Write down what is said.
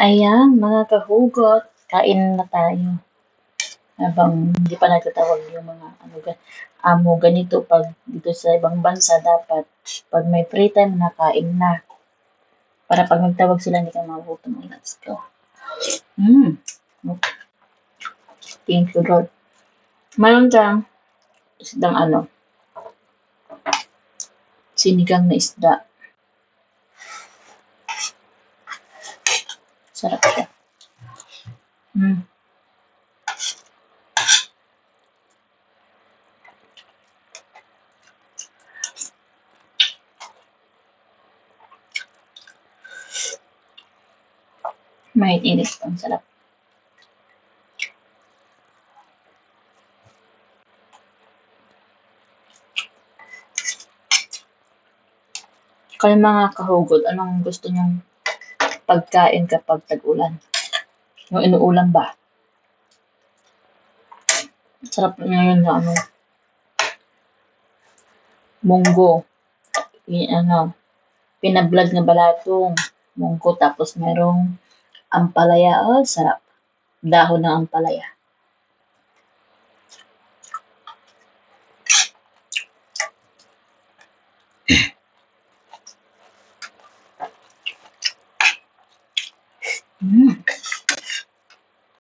Ayan, mga kahugot, kain na tayo. Habang hindi pa nagtatawag yung mga amo ganito pag dito sa ibang bansa dapat pag may free time nakain na. Para pag nagtawag sila hindi ka magutom. Let's go. Mm. Thank you, Lord. Mayroon kang isdang sinigang na isda. Sarap siya. Mm. Mainit ang sarap. Kayo mga kahugot, anong gusto nyong pagkain kapag tag-ulan? Yung inuulam ba? Sarap ngayon na munggo. Pinablad na balatong munggo tapos merong ampalaya. Oh, sarap. Dahon ng ampalaya.